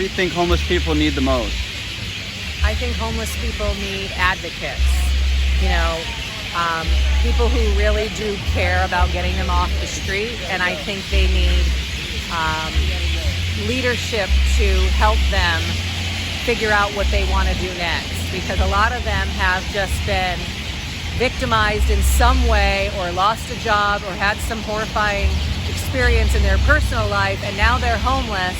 do you think homeless people need the most? I think homeless people need advocates, you know, people who really do care about getting them off the street. And I think they need leadership to help them figure out what they want to do next. Because a lot of them have just been victimized in some way, or lost a job, or had some horrifying experience in their personal life, and now they're homeless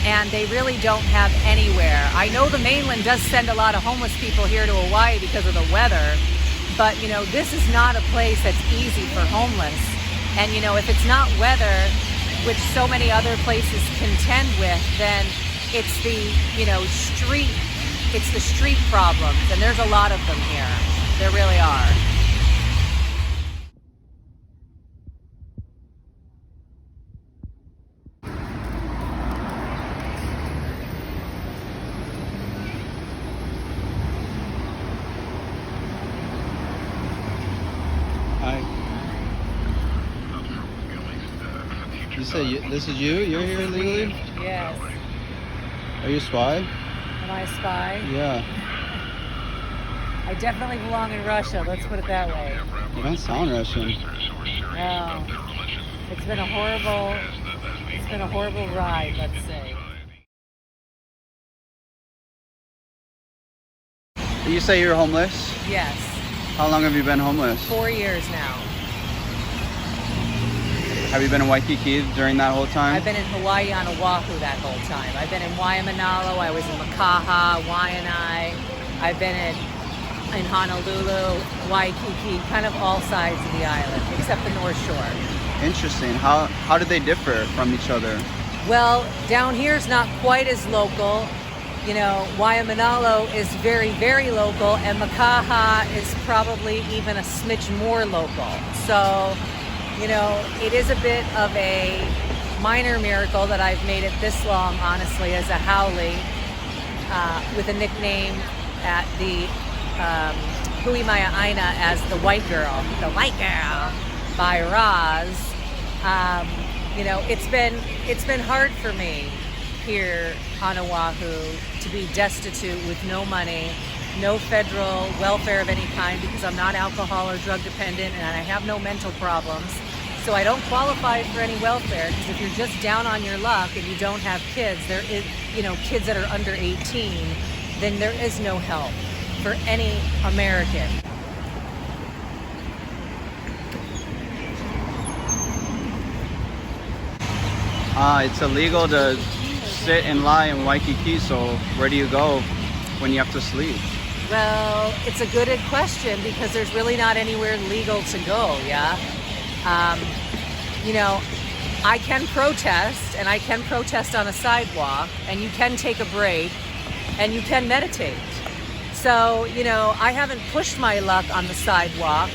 and they really don't have anywhere. I know the mainland does send a lot of homeless people here to Hawaii because of the weather, but you know, this is not a place that's easy for homeless. And you know, if it's not weather, which so many other places contend with, then it's the, you know, it's the street problems, and there's a lot of them here. There really are. Hi. You say this is you? You're here illegally? Yes. Are you a spy? Am I a spy? Yeah. I definitely belong in Russia, let's put it that way. You don't sound Russian. No. It's been a horrible ride, let's say. You say you're homeless? Yes. How long have you been homeless? 4 years now. Have you been in Waikiki during that whole time? I've been in Hawaii on Oahu that whole time. I've been in Waimanalo, I was in Makaha, Waianae. I've been in Honolulu, Waikiki, kind of all sides of the island, except the North Shore. Interesting. How do they differ from each other? Well, down here is not quite as local. You know, Waimanalo is very, very local, and Makaha is probably even a smidge more local. So, you know, it is a bit of a minor miracle that I've made it this long, honestly, as a haole, with a nickname at the Hui Maya Aina as the white girl by Roz. You know, it's been hard for me here on Oahu to be destitute with no money, no federal welfare of any kind, because I'm not alcohol or drug dependent and I have no mental problems. So I don't qualify for any welfare, because if you're just down on your luck and you don't have kids, there is, you know, kids that are under 18, then there is no help for any American. It's illegal to sit and lie in Waikiki, so where do you go when you have to sleep? Well, it's a good question, because there's really not anywhere legal to go, yeah? You know, I can protest, and I can protest on a sidewalk, and you can take a break, and you can meditate. So, you know, I haven't pushed my luck on the sidewalk,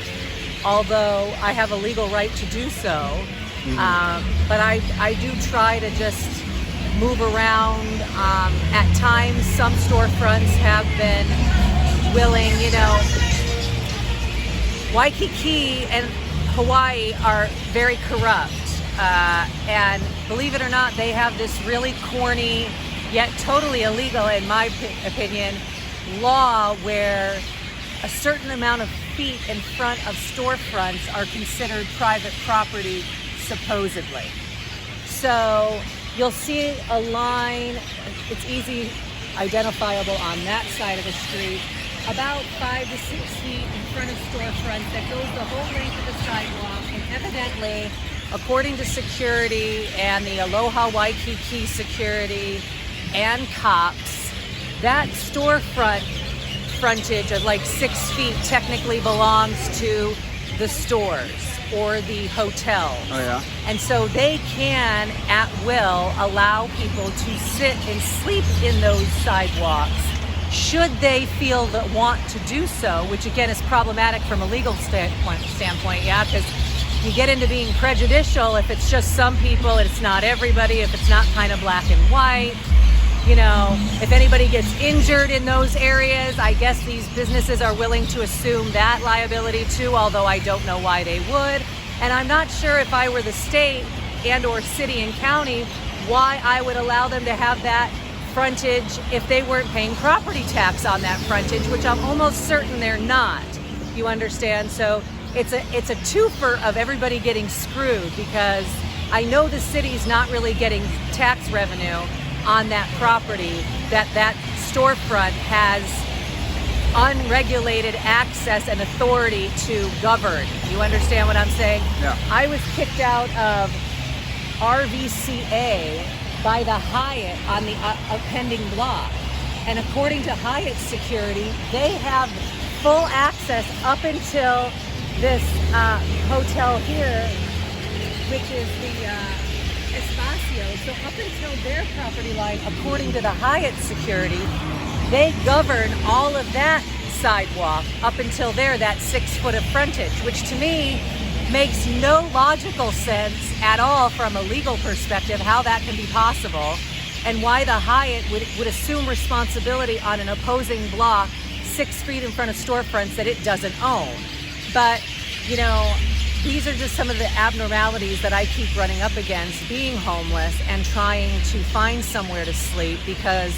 although I have a legal right to do so. But I do try to just move around. At times, some storefronts have been willing, you know. Waikiki and Hawaii are very corrupt. And believe it or not, they have this really corny, yet totally illegal, in my opinion, law where a certain amount of feet in front of storefronts are considered private property, supposedly. So you'll see a line, it's easy identifiable on that side of the street, about 5 to 6 feet in front of storefronts that goes the whole length of the sidewalk, and evidently, according to security and the Aloha Waikiki security and cops, that storefront frontage of like 6 feet technically belongs to the stores or the hotels. Oh yeah. And so they can, at will, allow people to sit and sleep in those sidewalks should they feel the want to do so, which again is problematic from a legal standpoint, yeah, because you get into being prejudicial if it's just some people, it's not everybody, if it's not kind of black and white. You know, if anybody gets injured in those areas, I guess these businesses are willing to assume that liability too, although I don't know why they would. And I'm not sure if I were the state and or city and county, why I would allow them to have that frontage if they weren't paying property tax on that frontage, which I'm almost certain they're not. You understand? So it's a twofer of everybody getting screwed, because I know the city's not really getting tax revenue on that property that storefront has unregulated access and authority to govern. You understand what I'm saying? Yeah. I was kicked out of RVCA by the Hyatt on the pending block. And according to Hyatt security, they have full access up until this hotel here, which is the Espacio. So up until their property line, according to the Hyatt security, they govern all of that sidewalk up until there, that 6 foot of frontage, which to me makes no logical sense at all from a legal perspective, how that can be possible, and why the Hyatt would assume responsibility on an opposing block 6 feet in front of storefronts that it doesn't own. But, you know, these are just some of the abnormalities that I keep running up against being homeless and trying to find somewhere to sleep, because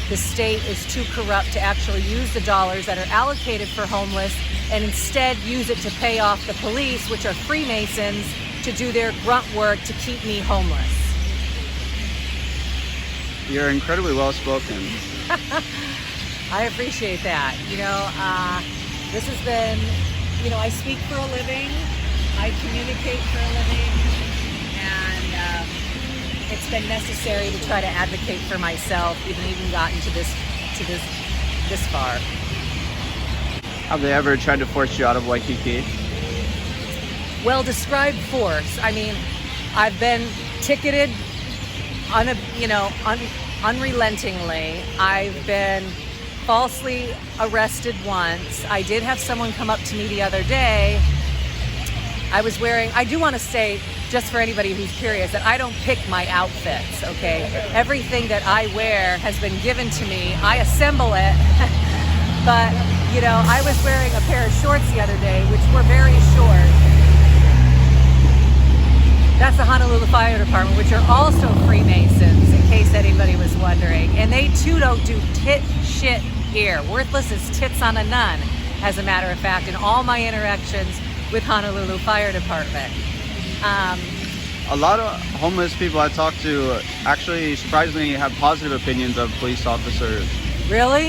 the state is too corrupt to actually use the dollars that are allocated for homeless and instead use it to pay off the police, which are Freemasons, to do their grunt work to keep me homeless. You're incredibly well spoken. I appreciate that. You know, this has been, you know, I speak for a living, I communicate for a living, and it's been necessary to try to advocate for myself, even gotten to this far. Have they ever tried to force you out of Waikiki? Well, describe force. I mean, I've been ticketed unrelentingly. I've been falsely arrested once. I did have someone come up to me the other day. I do want to say, just for anybody who's curious, that I don't pick my outfits, okay? Everything that I wear has been given to me. I assemble it. But, you know, I was wearing a pair of shorts the other day, which were very short. That's the Honolulu Fire Department, which are also Freemasons, in case anybody was wondering. And they too don't do tit shit here. Worthless as tits on a nun, as a matter of fact, in all my interactions with Honolulu Fire Department. A lot of homeless people I talk to actually surprisingly have positive opinions of police officers. Really?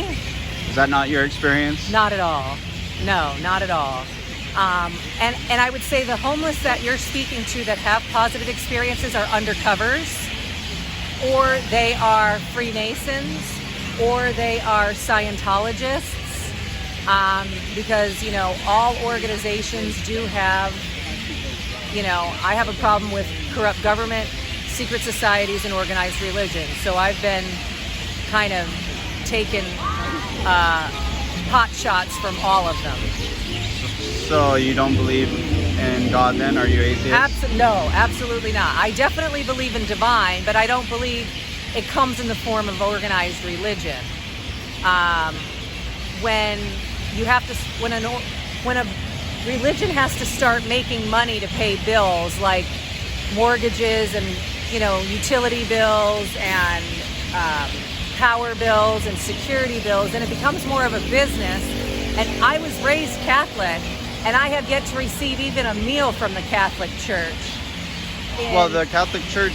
Is that not your experience? Not at all. No, not at all. And I would say the homeless that you're speaking to that have positive experiences are undercovers, or they are Freemasons, or they are Scientologists, because, you know, all organizations do have, you know, I have a problem with corrupt government, secret societies, and organized religion. So I've been kind of taking pot shots from all of them. So you don't believe in God then? Are you atheist? No, absolutely not. I definitely believe in divine, but I don't believe it comes in the form of organized religion. When a religion has to start making money to pay bills like mortgages and, you know, utility bills and power bills and security bills, and it becomes more of a business. And I was raised Catholic, and I have yet to receive even a meal from the Catholic Church. Well, the Catholic Church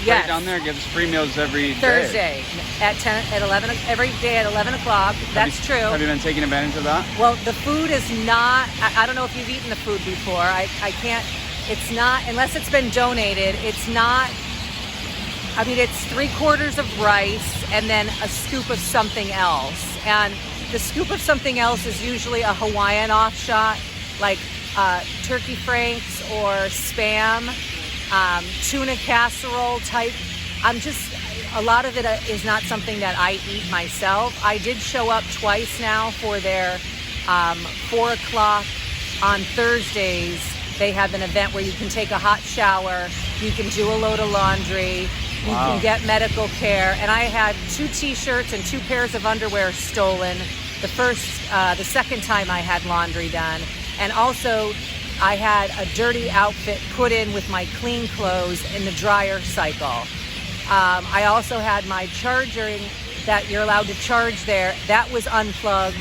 right down there gives free meals every Thursday at 11, every day at 11 o'clock. That's true. Have you been taking advantage of that? Well, the food is not, I don't know if you've eaten the food before. I can't, it's not, unless it's been donated, it's not, I mean, it's 3/4 of rice and then a scoop of something else. And the scoop of something else is usually a Hawaiian offshot, like turkey franks or Spam, tuna casserole type. A lot of it is not something that I eat myself. I did show up twice now for their 4 o'clock on Thursdays. They have an event where you can take a hot shower, you can do a load of laundry, you can get medical care. And I had 2 t-shirts and 2 pairs of underwear stolen the second time I had laundry done. And also I had a dirty outfit put in with my clean clothes in the dryer cycle. I also had my charging that you're allowed to charge there. That was unplugged.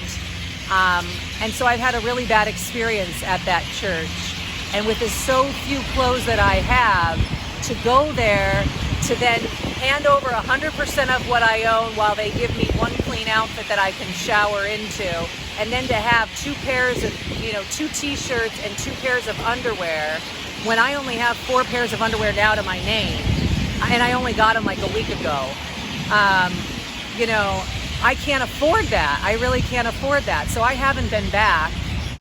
And so I've had a really bad experience at that church. And with the so few clothes that I have, to go there, to then hand over 100% of what I own while they give me one clean outfit that I can shower into, and then to have 2 pairs of, 2 t-shirts and 2 pairs of underwear, when I only have 4 pairs of underwear now to my name, and I only got them like a week ago. I can't afford that. I really can't afford that. So I haven't been back.